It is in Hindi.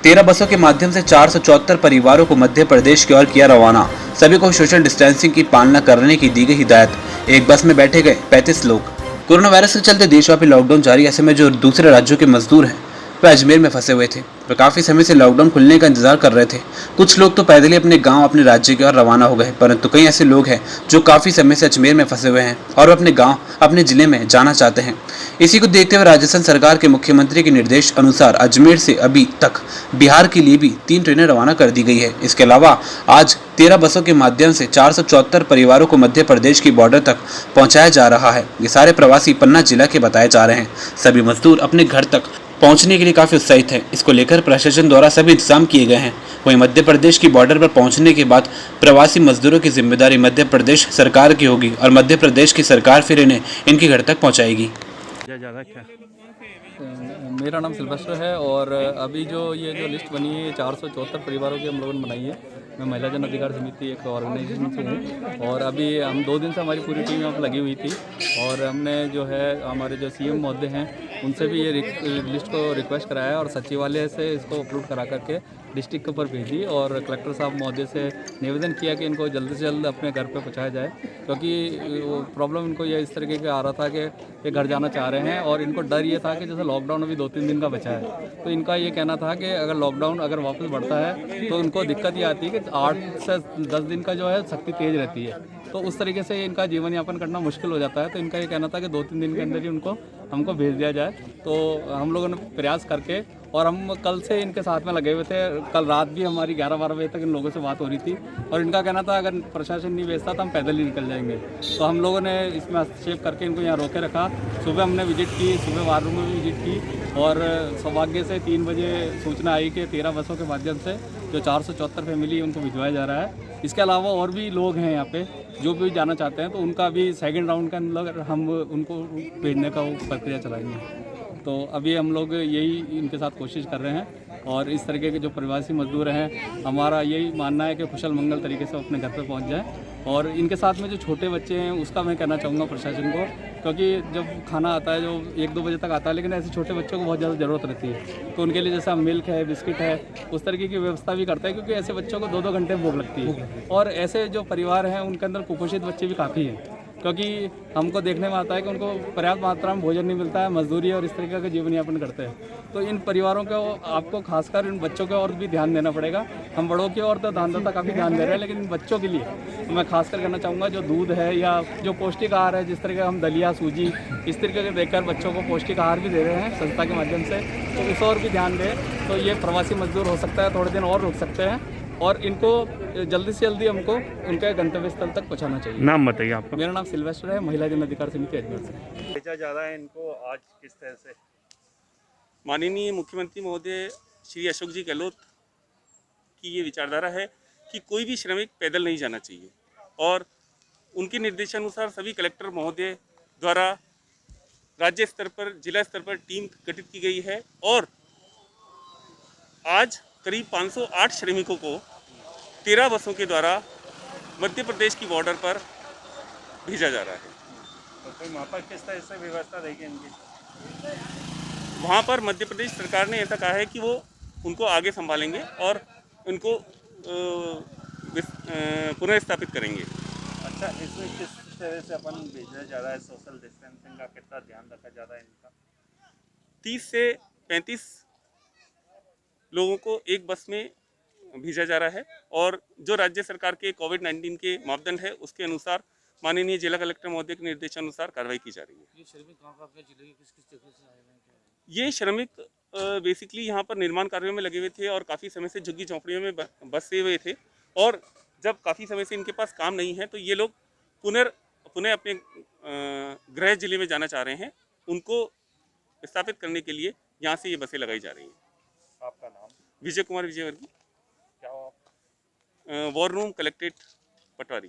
13 बसों के माध्यम से 474 परिवारों को मध्य प्रदेश की ओर किया रवाना। सभी को सोशल डिस्टेंसिंग की पालना करने की दी गई हिदायत। एक बस में बैठे गए 35 लोग। कोरोना वायरस के चलते देशव्यापी लॉकडाउन जारी। ऐसे में जो दूसरे राज्यों के मजदूर हैं वे अजमेर में फंसे हुए थे। वे काफी समय से लॉकडाउन खुलने का इंतजार कर रहे थे। कुछ लोग तो पैदल ही अपने गांव, अपने राज्य की ओर रवाना हो गए, परंतु कई ऐसे लोग हैं जो काफी समय से अजमेर में फंसे हुए हैं और अपने गांव, अपने जिले में जाना चाहते हैं। इसी को देखते हुए राजस्थान सरकार के मुख्यमंत्री के निर्देश अनुसार अजमेर से अभी तक बिहार के लिए भी 3 ट्रेनें रवाना कर दी गई है। इसके अलावा आज 13 बसों के माध्यम से 474 परिवारों को मध्य प्रदेश की बॉर्डर तक पहुंचाया जा रहा है। ये सारे प्रवासी पन्ना जिला के बताए जा रहे हैं। सभी मजदूर अपने घर तक पहुंचने के लिए काफी उत्साहित हैं। इसको लेकर प्रशासन द्वारा सभी इंतजाम किए गए हैं। वहीं मध्य प्रदेश की बॉर्डर पर पहुंचने के बाद प्रवासी मजदूरों की जिम्मेदारी मध्य प्रदेश सरकार की होगी और मध्य प्रदेश की सरकार फिर इन्हें इनके घर तक पहुंचाएगी। मेरा नाम सिल्वेस्टर है और अभी जो ये लिस्ट बनी है 474 परिवारों की हम लोगों ने बनाई है। मैं महिला जन अधिकार समिति एक ऑर्गेनाइजेशन से हूँ और अभी हम 2 दिन से हमारी पूरी टीम यहाँ पर लगी हुई थी और हमने जो है हमारे जो सीएम महोदय हैं उनसे भी ये लिस्ट को रिक्वेस्ट कराया और सचिवालय से इसको अपलोड करा करके डिस्ट्रिक्ट के ऊपर भेजी और कलेक्टर साहब महोदय से निवेदन किया कि इनको जल्द से जल्द अपने घर पे पहुँचाया जाए, क्योंकि वो प्रॉब्लम इनको ये इस तरीके का आ रहा था कि ये घर जाना चाह रहे हैं और इनको डर ये था कि जैसे लॉकडाउन अभी 2-3 दिन का बचा है, तो इनका ये कहना था कि अगर लॉकडाउन अगर वापस बढ़ता है तो इनको दिक्कत ये आती है कि 8 से 10 दिन का जो है सख्ती तेज़ रहती है, तो उस तरीके से इनका जीवन यापन करना मुश्किल हो जाता है। तो इनका ये कहना था कि 2-3 दिन के अंदर ही हमको भेज दिया जाए। तो हम लोगों ने प्रयास करके और हम कल से इनके साथ में लगे हुए थे। कल रात भी हमारी 11-12 बजे तक इन लोगों से बात हो रही थी और इनका कहना था अगर प्रशासन नहीं भेजता तो हम पैदल ही निकल जाएंगे। तो हम लोगों ने इसमें हस्तक्षेप करके इनको यहाँ रोके रखा। सुबह हमने विजिट की, सुबह वार रूम में भी विजिट की और सौभाग्य से 3 बजे सूचना आई कि 13 बसों के माध्यम से जो 474 फैमिली उनको भिजवाया जा रहा है। इसके अलावा और भी लोग हैं यहाँ पे जो भी जाना चाहते हैं, तो उनका भी सेकंड राउंड के अंदर हम उनको भेजने का वो प्रक्रिया चलाएंगे। तो अभी हम लोग यही इनके साथ कोशिश कर रहे हैं और इस तरीके के जो प्रवासी मजदूर हैं हमारा यही मानना है कि कुशल मंगल तरीके से अपने घर पे पहुंच जाएं। और इनके साथ में जो छोटे बच्चे हैं उसका मैं कहना चाहूँगा प्रशासन को, क्योंकि जब खाना आता है जो 1-2 बजे तक आता है, लेकिन ऐसे छोटे बच्चों को बहुत ज़्यादा ज़रूरत रहती है, तो उनके लिए जैसा मिल्क है, बिस्किट है, उस तरीके की व्यवस्था भी करते हैं, क्योंकि ऐसे बच्चों को 2-2 घंटे भूख लगती है। और ऐसे जो परिवार हैं उनके अंदर कुपोषित बच्चे भी काफ़ी हैं, क्योंकि हमको देखने में आता है कि उनको पर्याप्त मात्रा में भोजन नहीं मिलता है, मजदूरी और इस तरीके का जीवन यापन करते हैं। तो इन परिवारों को आपको खासकर इन बच्चों के और भी ध्यान देना पड़ेगा। हम बड़ों की ओर तो दानदाता काफ़ी ध्यान दे रहे हैं, लेकिन इन बच्चों के लिए तो मैं खासकर कहना चाहूँगा जो दूध है या जो पौष्टिक आहार है, जिस तरीके हम दलिया, सूजी इस तरीके के देकर बच्चों को पौष्टिक आहार भी दे रहे हैं संस्था के माध्यम से, तो इस और भी ध्यान दें। तो ये प्रवासी मजदूर हो सकता है थोड़े दिन और रुक सकते हैं और इनको जल्दी से जल्दी हमको उनके गंतव्य स्थल तक पहुंचाना चाहिए। नाम बताइए आपका। मेरा नाम सिल्वेस्टर है, महिला जन अधिकार समिति अजमेर से। भेजा जा रहा है इनको आज किस तरह से? माननीय मुख्यमंत्री महोदय श्री अशोक जी गहलोत की ये विचारधारा है कि कोई भी श्रमिक पैदल नहीं जाना चाहिए और उनके निर्देशानुसार सभी कलेक्टर महोदय द्वारा राज्य स्तर पर, जिला स्तर पर टीम गठित की गई है और आज करीब 508 श्रमिकों को 13 बसों के द्वारा मध्य प्रदेश की बॉर्डर पर भेजा जा रहा है। तो कोई वहाँ पर किस तरह से व्यवस्था रहेगी इनकी? वहाँ पर मध्य प्रदेश सरकार ने ऐसा कहा है कि वो उनको आगे संभालेंगे और उनको पुनर्स्थापित करेंगे। अच्छा, इसमें किस तरह से अपन भेजा जा रहा है? सोशल डिस्टेंसिंग का कितना ध्यान रखा जा रहा है इनका? 30 से 35 लोगों को एक बस में भेजा जा रहा है और जो राज्य सरकार के कोविड-19 के मापदंड है उसके अनुसार माननीय जिला कलेक्टर महोदय के निर्देशानुसार कार्रवाई की जा रही है। ये श्रमिक कहाँ का अपने जिले के किस जगह से आए हैं, क्या है? ये श्रमिक बेसिकली यहाँ पर निर्माण कार्यों में लगे हुए थे और काफ़ी समय से झुग्गी झोंपड़ियों में बसे हुए थे और जब काफ़ी समय से इनके पास काम नहीं है तो ये लोग पुनः अपने गृह जिले में जाना चाह रहे हैं। उनको स्थापित करने के लिए यहाँ से ये बसें लगाई जा रही हैं। आपका नाम? विजय कुमार विजयवर्गीय, क्या हो आप? वॉर रूम कलेक्ट्रेट पटवारी।